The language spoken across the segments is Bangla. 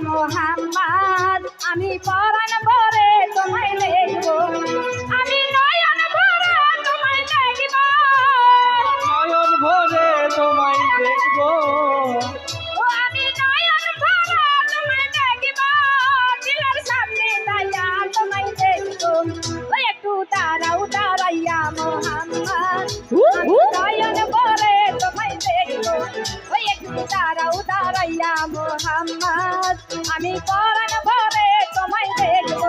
মোহাম্মদ আমি পরাণ ভরে তোমায় দেখব আমি নয়ন ভরে তোমায় দেখব নয়ন ভরে তোমায় দেখব আমি নয়ন ভরে তোমায় দেখব দিলের সামনে দাঁড়িয়ে তোমায় দেখব ওই একটু দাঁড়াও দাঁড়াইয়া মোহাম্মদ আমি নয়ন ভরে তোমায় দেখব ওই একটু দাঁড়াও দাঁড়াইয়া মোহাম্মদ আমি পরাণ ভরে তোমায় দেখব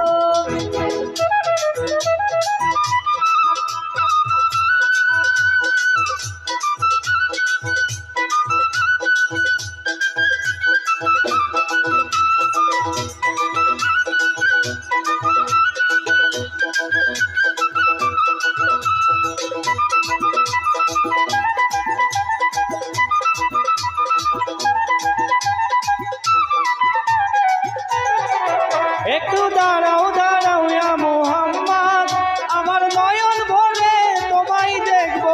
একটু দাঁড়াও দাঁড়াও ইয়া মোহাম্মদ আমার নয়ন ভরে তোমায় দেখব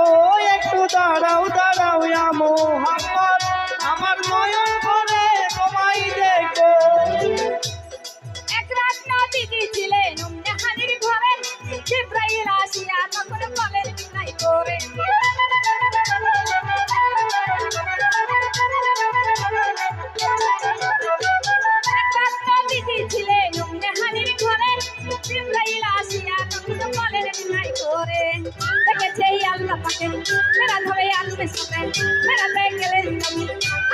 একটু দাঁড়াও দাঁড়াও ইয়া মোহাম্মদ আমার নয়ন ভরে তোমায় দেখব এক রাত নবীজি ছিলেন উম্মে হানির ঘরে জিবরাইল আসিয়া তখন বলেন বিনাই করে এক রাত নবীজি ছিলেন উম্মে হানির ঘরে জিবরাইল আসিয়া তখন বলেন বিনাই করে দেখেছে আল্লাহ পাকে মেরা ধরে আল্লাহ সাথে মেরা গেলেন নবী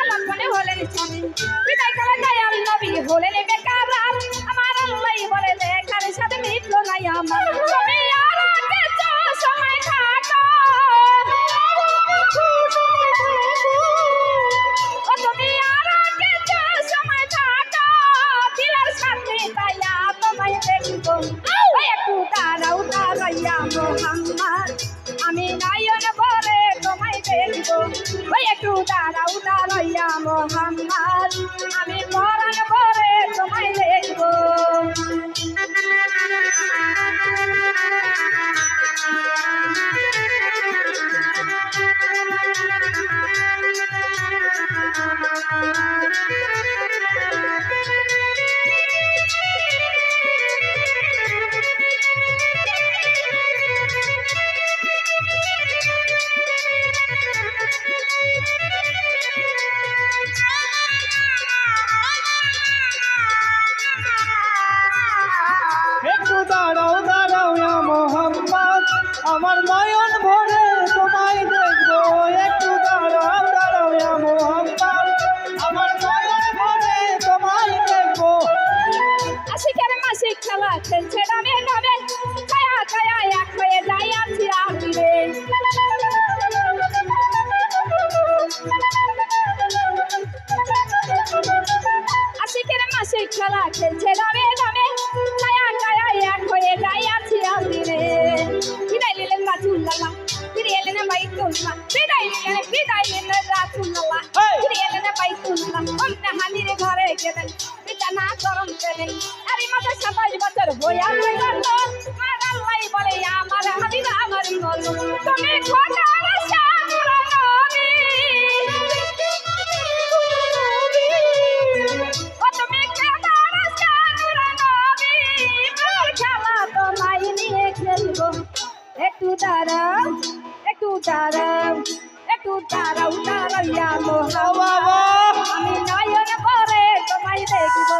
আল্লাহ কোনে হলেন স্বামী বিদায় করে দয়াল নবী হলেন বেকার আমার আল্লাহ বলে দেখার সাথে মিটল নাই আমার তুমি আর কিছু সময় থাকো ও তুমি আর কিছু সময় থাকো দিলের সাথে তাইয়া তোমায় দেখবো ওই একটু দাঁড়াও দাঁড়াইয়া মোহাম্মদ আমি নয়ন ভরে তোমায় দেখবো ওই একটু দাঁড়াও দাঁড়াইয়া মোহাম্মদ আমি পরাণ ভরে তোমায় দেখবো একটু দাঁড়াও দাঁড়াও ইয়া মোহাম্মদ আমার নয়ন ভরে তোমায় দেখব একটু দাঁড়াও দাঁড়াও ইয়া মোহাম্মদ আমার নয়ন ভরে তোমায় দেখব আশিকের মাসিক খেলা খেলছে নামে নামে ছায়া ছায়া এক হয়ে যাই আছি আমিরে আশিকের মাসিক খেলা খেলছে নামে নামে ছায়া ছায়া এক হয়ে যাই আছি আমিরে বিদায় নিলেন রাসূলুল্লাহ ফিরে এলেন বাইতুল্লাহ বিদায় নিলেন রাসূলুল্লাহ ফিরে এলেন বাইতুল্লাহ উম্মে হানির ঘরে গেলেন বিছানা গরম পেলেন আরে মাঝে 27 বছর হইয়া গেল আমার আল্লাহ বলে আমার হাবিব আমার বল তুমি খোদার শামুর নবী ও তুমি খোদার শামুর নবী মোর খেলা তোমায় নিয়ে খেলবো একটু দাঁড়াও একটু দাঁড়াও একটু দাঁড়াও দাঁড়াইয়া মোহাম্মদ আমি নয়ন ভরে তোমায় দেখব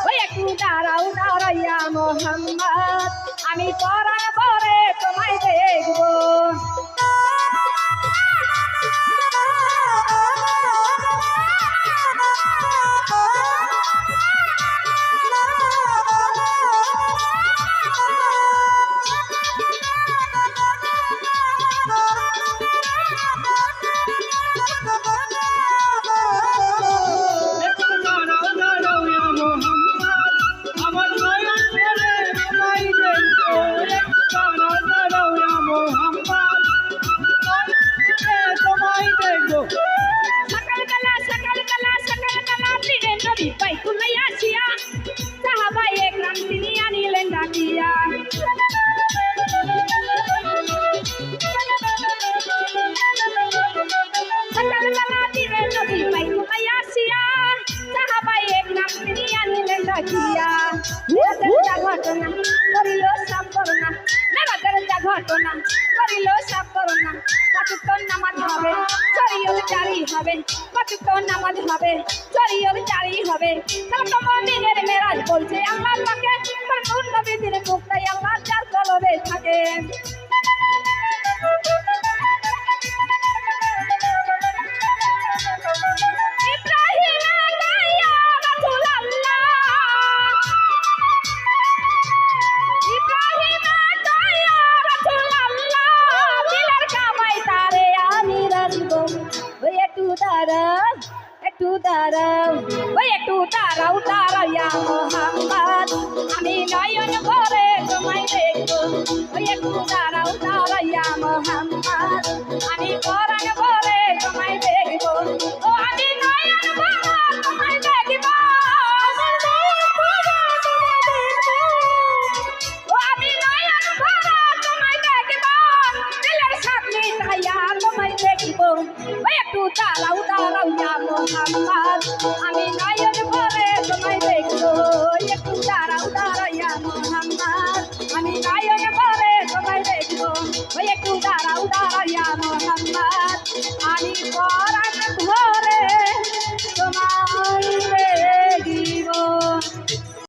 ওই একটু দাঁড়াও দাঁড়াইয়া মোহাম্মদ আমি পরাণ ভরে তোমায় দেখব একটু দাঁড়াও দাঁড়াও ইয়া মোহাম্মদ আমার নয়ন ভরে তোমায় দেখব একটু দাঁড়াও দাঁড়াও ইয়া মোহাম্মদ নয়ন ভরে তোমায় দেখব সকালবেলা দিনের নবী বাইতুল্লাহ আসিয়া সাহাবায়ে একরাম তিনি আনিলেন ডাকিয়া সকালবেলা দিনের নবী বাইতুল্লাহ আসিয়া সাহাবায়ে একরাম নিয়া নিলেন ডাকিয়া মেরাজের যা ঘটনা করিল সব করোনা মেরাজের যা ঘটনা করিল সব করোনা কতক্ষণ নামাজ হবে শরীয়ত জারি হবে কতক্ষণ নামাজ হবে শরীয়ত জারি হবে তাহলে তো মুমিনের মেরাজ বলছে আল্লাহর পাকে নূর নবীদের মুক্তাই আল্লাহ যার কলবে থাকে একটু দাঁড়াও দাঁড়াও ইয়া মোহাম্মদ আমি নয়ন ভরে তোমায় দেখবো একটু দাঁড়াও দাঁড়াও ইয়া মোহাম্মদ আমি পরাণ ভরে